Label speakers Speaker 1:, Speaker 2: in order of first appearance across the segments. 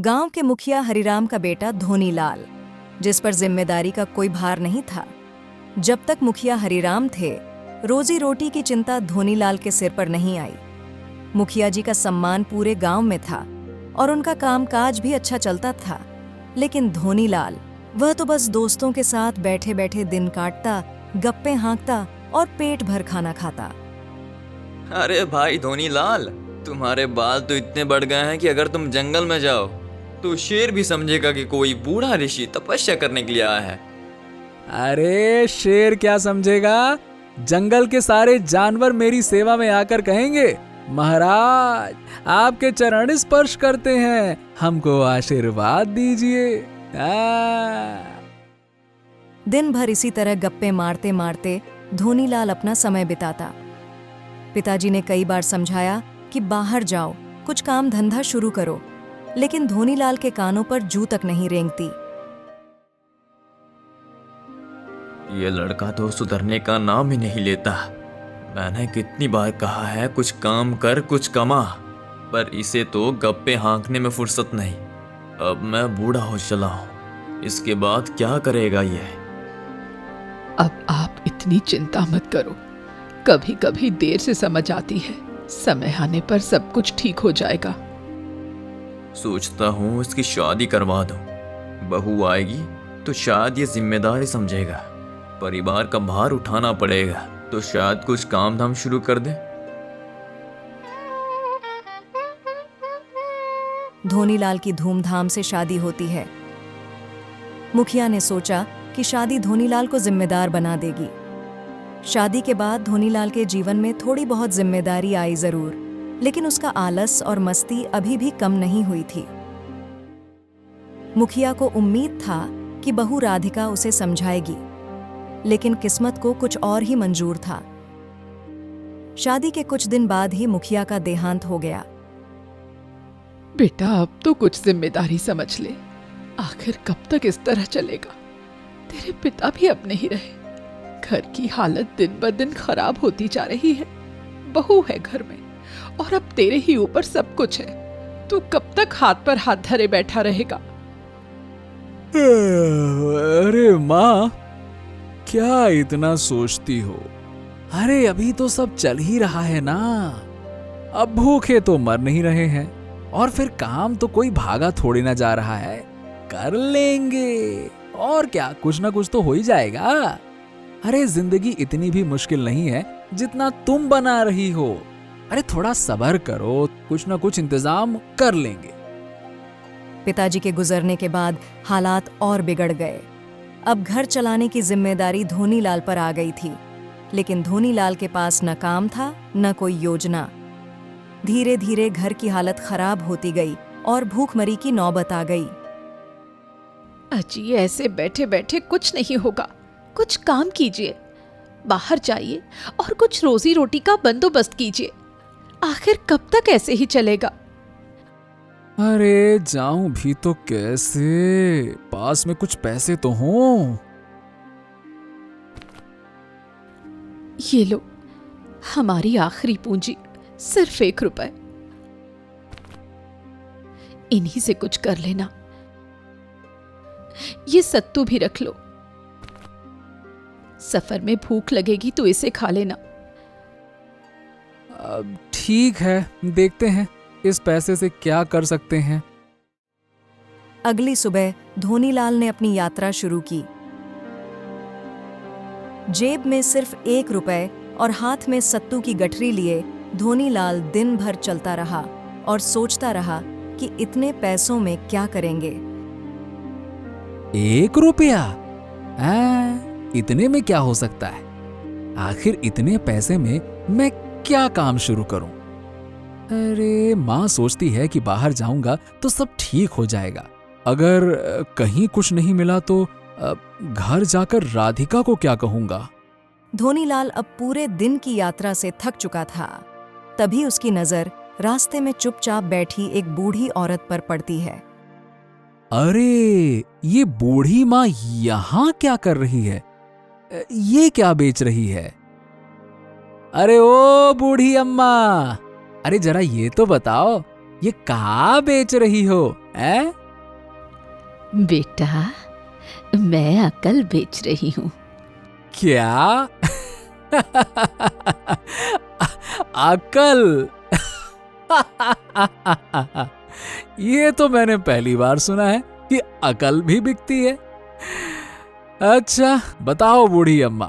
Speaker 1: गांव के मुखिया हरिराम का बेटा धोनीलाल, जिस पर जिम्मेदारी का कोई भार नहीं था। जब तक मुखिया हरिराम थे, रोजी रोटी की चिंता धोनीलाल के सिर पर नहीं आई। मुखिया जी का सम्मान पूरे गांव में था और उनका कामकाज भी अच्छा चलता था। लेकिन धोनीलाल, वह तो बस दोस्तों के साथ बैठे बैठे दिन काटता, गप्पे हाँकता और पेट भर खाना खाता।
Speaker 2: अरे भाई धोनीलाल, तुम्हारे बाल तो इतने बढ़ गए हैं कि अगर तुम जंगल में जाओ तो शेर भी समझेगा कि कोई बूढ़ा ऋषि तपस्या करने के लिए आया है।
Speaker 3: अरे शेर क्या समझेगा, जंगल के सारे जानवर मेरी सेवा में आकर कहेंगे, महाराज आपके चरण स्पर्श करते हैं, हमको आशीर्वाद दीजिए।
Speaker 1: दिन भर इसी तरह गप्पे मारते मारते धोनीलाल अपना समय बिताता। पिताजी ने कई बार समझाया कि बाहर जाओ, कुछ काम धंधा शुरू करो, लेकिन धोनीलाल के कानों पर जू तक नहीं रेंगती।
Speaker 2: ये लड़का तो सुधरने का नाम ही नहीं लेता। मैंने कितनी बार कहा है कुछ काम कर, कुछ कमा, पर इसे तो गप्पे हाँकने में फुर्सत नहीं। अब मैं बूढ़ा हो चला हूँ, इसके बाद क्या करेगा ये?
Speaker 4: अब आप इतनी चिंता मत करो, कभी कभी देर से समझ आती है, समय आने पर सब कुछ ठीक हो जाएगा।
Speaker 2: सोचता हूँ इसकी शादी करवा दूँ। बहू आएगी तो शायद ये जिम्मेदारी समझेगा, परिवार का भार उठाना पड़ेगा तो शायद कुछ काम धाम शुरू कर दे।
Speaker 1: धोनीलाल की धूमधाम से शादी होती है। मुखिया ने सोचा कि शादी धोनीलाल को जिम्मेदार बना देगी। शादी के बाद धोनीलाल के जीवन में थोड़ी बहुत जिम्मेदारी आई जरूर, लेकिन उसका आलस और मस्ती अभी भी कम नहीं हुई थी। मुखिया को उम्मीद था कि बहू राधिका उसे समझाएगी, लेकिन किस्मत को कुछ और ही मंजूर था। शादी के कुछ दिन बाद ही मुखिया का देहांत हो गया।
Speaker 4: बेटा अब तो कुछ जिम्मेदारी समझ ले, आखिर कब तक इस तरह चलेगा? तेरे पिता भी अब नहीं रहे, घर की हालत दिन ब दिन खराब होती जा रही है। बहू है घर में और अब तेरे ही ऊपर सब कुछ है। तू कब तक हाथ पर हाथ धरे बैठा रहेगा?
Speaker 3: अरे माँ, क्या इतना सोचती हो? अरे अभी तो सब चल ही रहा है ना, अब भूखे तो मर नहीं रहे हैं, और फिर काम तो कोई भागा थोड़ी ना जा रहा है, कर लेंगे। और क्या, कुछ ना कुछ तो हो ही जाएगा। अरे जिंदगी इतनी भी मुश्किल नहीं है जितना तुम बना रही हो। अरे थोड़ा सब्र करो, कुछ ना कुछ इंतजाम कर लेंगे।
Speaker 1: पिताजी के गुजरने के बाद हालात और बिगड़ गए। अब घर चलाने की जिम्मेदारी धोनीलाल पर आ गई थी, लेकिन धोनीलाल के पास न काम था न कोई योजना। धीरे धीरे घर की हालत खराब होती गई और भूखमरी की नौबत आ गई।
Speaker 4: अजी ऐसे बैठे बैठे कुछ नहीं होगा, कुछ काम कीजिए, बाहर जाइए और कुछ रोजी रोटी का बंदोबस्त कीजिए। आखिर कब तक ऐसे ही चलेगा?
Speaker 3: अरे जाऊं भी तो कैसे, पास में कुछ पैसे तो हों।
Speaker 4: ये लो, हमारी आखिरी पूंजी, सिर्फ 1 रुपए। इन्हीं से कुछ कर लेना। ये सत्तू भी रख लो, सफर में भूख लगेगी तो इसे खा लेना।
Speaker 3: अब ठीक है, देखते हैं इस पैसे से क्या कर सकते हैं।
Speaker 1: अगली सुबह धोनीलाल ने अपनी यात्रा शुरू की। जेब में सिर्फ 1 रुपए और हाथ में सत्तू की गठरी लिए धोनीलाल दिन भर चलता रहा और सोचता रहा कि इतने पैसों में क्या करेंगे।
Speaker 3: 1 रुपया? इतने में क्या हो सकता है? आखिर इतने पैसे में मैं क्या काम शुरू करूं? अरे माँ सोचती है कि बाहर जाऊंगा तो सब ठीक हो जाएगा। अगर कहीं कुछ नहीं मिला तो घर जाकर राधिका को क्या कहूंगा?
Speaker 1: धोनीलाल अब पूरे दिन की यात्रा से थक चुका था। तभी उसकी नजर रास्ते में चुपचाप बैठी एक बूढ़ी औरत पर पड़ती है।
Speaker 3: अरे ये बूढ़ी माँ यहाँ क्या कर रही है? ये क्या बेच रही है? अरे ओ बूढ़ी अम्मा, अरे जरा ये तो बताओ, ये कहाँ बेच रही हो? हैं?
Speaker 4: बेटा, मैं अकल बेच रही हूँ।
Speaker 3: क्या? अकल? ये तो मैंने पहली बार सुना है कि अकल भी बिकती है। अच्छा बताओ बूढ़ी अम्मा,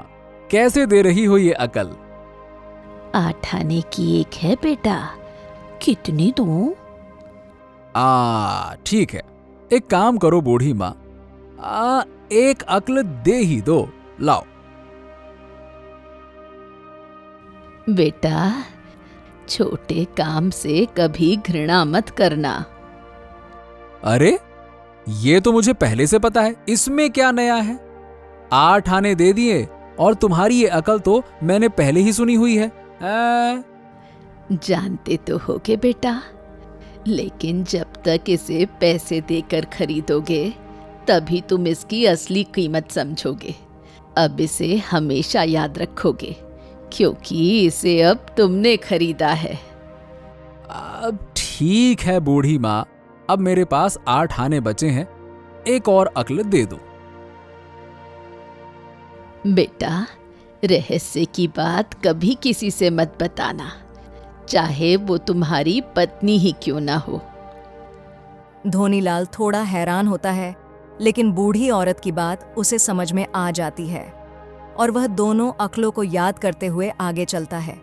Speaker 3: कैसे दे रही हो ये अकल?
Speaker 4: 8 आने की एक है बेटा, कितनी दूं?
Speaker 3: ठीक है, एक काम करो बूढ़ी माँ, एक अक्ल दे ही दो, लाओ।
Speaker 4: बेटा, छोटे काम से कभी घृणा मत करना।
Speaker 3: अरे ये तो मुझे पहले से पता है, इसमें क्या नया है? 8 आने दे दिए और तुम्हारी ये अकल तो मैंने पहले ही सुनी हुई है।
Speaker 4: जानते तो होगे बेटा, लेकिन जब तक इसे पैसे देकर खरीदोगे तभी तुम इसकी असली कीमत समझोगे। अब इसे हमेशा याद रखोगे, क्योंकि इसे अब तुमने खरीदा है।
Speaker 3: अब ठीक है बूढ़ी माँ, अब मेरे पास 8 आने बचे हैं, एक और अक्ल दे दो।
Speaker 4: बेटा, रहस्य की बात कभी किसी से मत बताना, चाहे वो तुम्हारी पत्नी ही क्यों ना हो।
Speaker 1: धोनीलाल थोड़ा हैरान होता है, लेकिन बूढ़ी औरत की बात उसे समझ में आ जाती है और वह दोनों अक्लों को याद करते हुए आगे चलता है।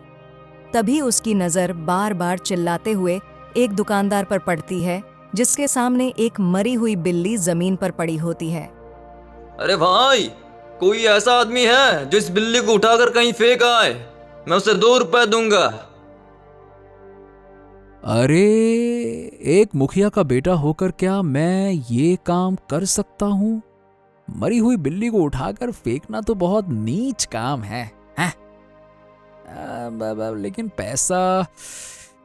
Speaker 1: तभी उसकी नज़र बार बार चिल्लाते हुए एक दुकानदार पर पड़ती है, जिसके सामने एक मरी हुई बिल्ली जमीन पर पड़ी होती है।
Speaker 2: अरे भाई, कोई ऐसा आदमी है जो इस बिल्ली को उठाकर कहीं फेंक आए? मैं उसे 2 रुपए दूंगा।
Speaker 3: अरे एक मुखिया का बेटा होकर क्या मैं ये काम कर सकता हूं? मरी हुई बिल्ली को उठाकर फेंकना तो बहुत नीच काम है, हैं? लेकिन पैसा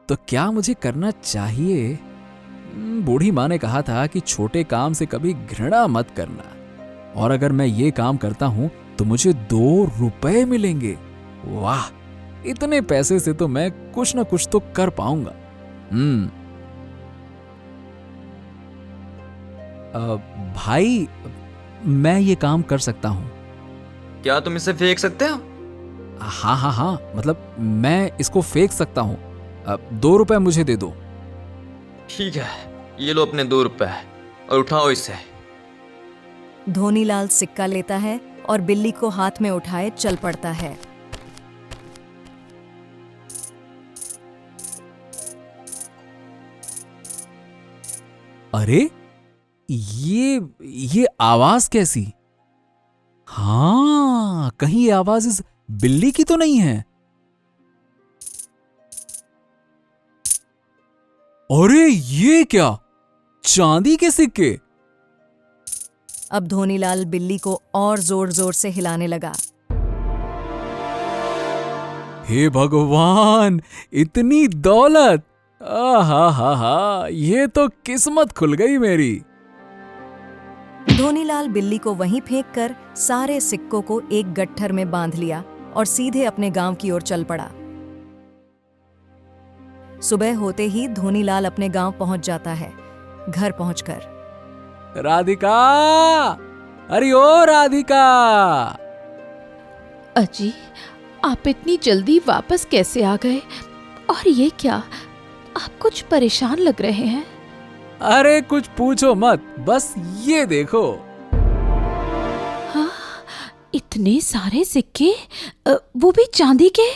Speaker 3: तो क्या मुझे करना चाहिए? बूढ़ी माँ ने कहा था कि छोटे काम से कभी घृणा मत करना, और अगर मैं ये काम करता हूं तो मुझे 2 रुपए मिलेंगे। वाह, इतने पैसे से तो मैं कुछ ना कुछ तो कर पाऊंगा। भाई, मैं ये काम कर सकता हूं।
Speaker 2: क्या तुम इसे फेंक सकते हो?
Speaker 3: हाँ, मतलब मैं इसको फेंक सकता हूं। 2 रुपए मुझे दे दो।
Speaker 2: ठीक है, ये लो अपने 2 रुपए और उठाओ इसे।
Speaker 1: धोनीलाल सिक्का लेता है और बिल्ली को हाथ में उठाए चल पड़ता है।
Speaker 3: अरे ये आवाज कैसी? हाँ, कहीं ये आवाज इस बिल्ली की तो नहीं है? अरे ये क्या, चांदी के सिक्के?
Speaker 1: अब धोनीलाल बिल्ली को और जोर जोर से हिलाने लगा।
Speaker 3: हे भगवान, इतनी दौलत! हा, ये तो किस्मत खुल गई मेरी।
Speaker 1: धोनीलाल बिल्ली को वहीं फेंककर सारे सिक्कों को एक गट्ठर में बांध लिया और सीधे अपने गांव की ओर चल पड़ा। सुबह होते ही धोनीलाल अपने गांव पहुंच जाता है। घर पहुंचकर
Speaker 3: राधिका, अरे ओ राधिका!
Speaker 4: अजी, आप इतनी जल्दी वापस कैसे आ गए? और ये क्या, आप कुछ परेशान लग रहे हैं।
Speaker 3: अरे कुछ पूछो मत, बस ये देखो।
Speaker 4: हाँ, इतने सारे सिक्के, वो भी चांदी के।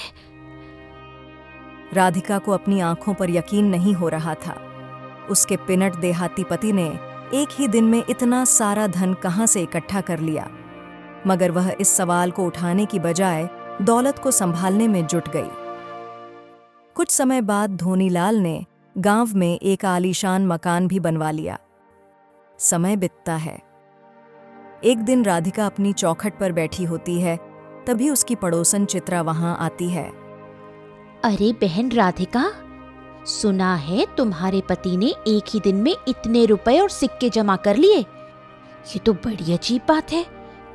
Speaker 1: राधिका को अपनी आंखों पर यकीन नहीं हो रहा था। उसके पिनट देहाती पति ने एक ही दिन में इतना सारा धन कहां से इकट्ठा कर लिया, मगर वह इस सवाल को उठाने की बजाय दौलत को संभालने में जुट गई। कुछ समय बाद धोनीलाल ने गांव में एक आलीशान मकान भी बनवा लिया। समय बीतता है। एक दिन राधिका अपनी चौखट पर बैठी होती है, तभी उसकी पड़ोसन चित्रा वहां आती है।
Speaker 5: अरे बहन राधिका, सुना है तुम्हारे पति ने एक ही दिन में इतने रुपए और सिक्के जमा कर लिए। ये तो बड़ी अजीब बात है,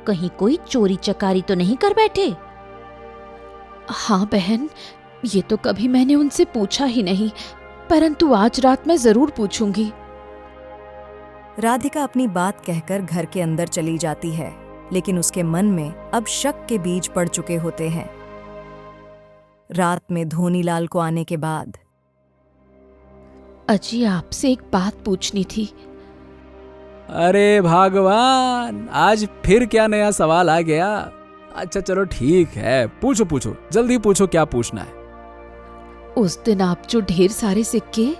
Speaker 5: कहीं कोई चोरी चकारी तो नहीं कर बैठे?
Speaker 4: हाँ बहन, ये तो कभी मैंने उनसे पूछा ही नहीं, परंतु आज रात मैं जरूर पूछूंगी।
Speaker 1: राधिका अपनी बात कहकर घर के अंदर चली जाती है, लेकिन उसके मन में अब शक के बीज पड़ चुके होते हैं। रात में धोनीलाल को आने के बाद,
Speaker 5: अजी आपसे एक बात पूछनी थी।
Speaker 3: अरे भगवान, आज फिर क्या नया सवाल आ गया? अच्छा चलो ठीक है, पूछो पूछो, जल्दी पूछो, क्या पूछना है?
Speaker 4: उस दिन आप जो ढेर सारे सिक्के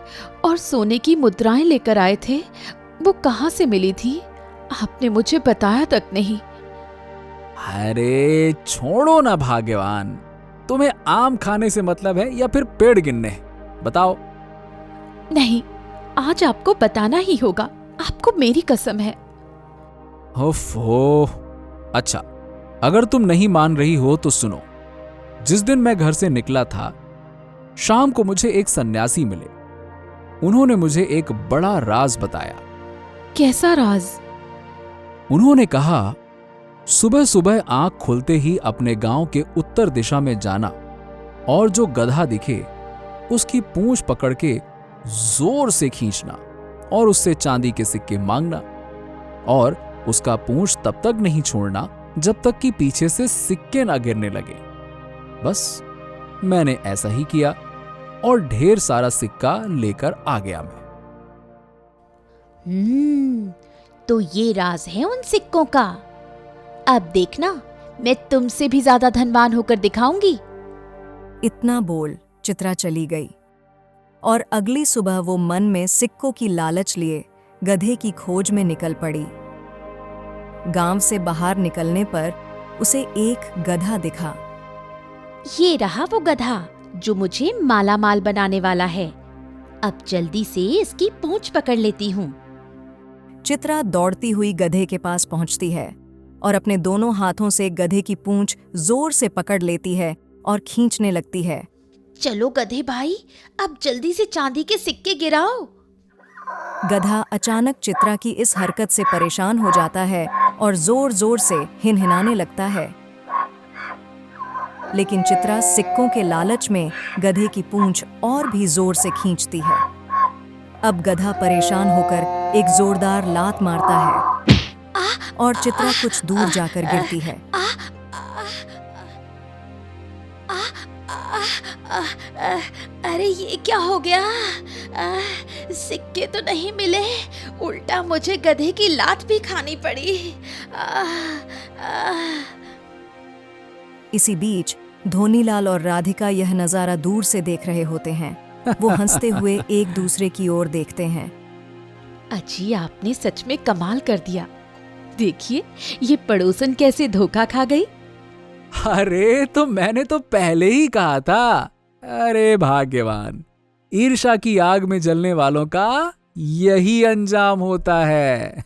Speaker 4: और सोने की मुद्राएं लेकर आए थे, वो कहाँ से मिली थी? आपने मुझे बताया तक नहीं।
Speaker 3: अरे छोड़ो ना भाग्यवान, तुम्हें आम खाने से मतलब है या फिर पेड़ गिनने? बताओ।
Speaker 4: नहीं, आज आपको बताना ही होगा, आपको मेरी कसम है।
Speaker 3: ओफो, अच्छा अगर तुम नहीं मान रही हो तो सुनो। जिस दिन मैं घर से निकला था, शाम को मुझे एक सन्यासी मिले। उन्होंने मुझे एक बड़ा राज बताया।
Speaker 4: कैसा राज?
Speaker 3: उन्होंने कहा, सुबह सुबह आंख खुलते ही अपने गांव के उत्तर दिशा में जाना और जो गधा दिखे उसकी पूंछ पकड़ के जोर से खींचना और उससे चांदी के सिक्के मांगना, और उसका पूंछ तब तक नहीं छोड़ना जब तक कि पीछे से सिक्के ना गिरने लगे। बस मैंने ऐसा ही किया और ढेर सारा सिक्का लेकर आ गया मैं।
Speaker 5: तो ये राज है उन सिक्कों का। अब देखना, मैं तुमसे भी ज्यादा धनवान होकर दिखाऊंगी।
Speaker 1: इतना बोल चित्रा चली गई और अगली सुबह वो मन में सिक्कों की लालच लिए गधे की खोज में निकल पड़ी। गांव से बाहर निकलने पर उसे एक गधा दिखा।
Speaker 5: ये रहा वो गधा जो मुझे माला माल बनाने वाला है। अब जल्दी से इसकी पूंछ पकड़ लेती हूँ।
Speaker 1: चित्रा दौड़ती हुई गधे के पास पहुंचती है और अपने दोनों हाथों से गधे की पूंछ जोर से पकड़ लेती है और खींचने लगती है।
Speaker 5: चलो गधे भाई, अब जल्दी से चांदी के सिक्के गिराओ।
Speaker 1: गधा अचानक चित्रा की इस हरकत से परेशान हो जाता है और जोर जोर से हिनहिनाने लगता है, लेकिन चित्रा सिक्कों के लालच में गधे की पूंछ और भी जोर से खींचती है। अब गधा परेशान होकर एक जोरदार लात मारता है और चित्रा कुछ दूर जाकर गिरती है।
Speaker 5: अरे ये क्या हो गया? सिक्के तो नहीं मिले, उल्टा मुझे गधे की लात भी खानी पड़ी।
Speaker 1: इसी बीच धोनीलाल और राधिका यह नजारा दूर से देख रहे होते हैं। वो हंसते हुए एक दूसरे की ओर देखते हैं।
Speaker 4: अजी आपने सच में कमाल कर दिया। देखिए ये पड़ोसन कैसे धोखा खा गई।
Speaker 3: अरे तो मैंने तो पहले ही कहा था। अरे भाग्यवान, ईर्ष्या की आग में जलने वालों का यही अंजाम होता है।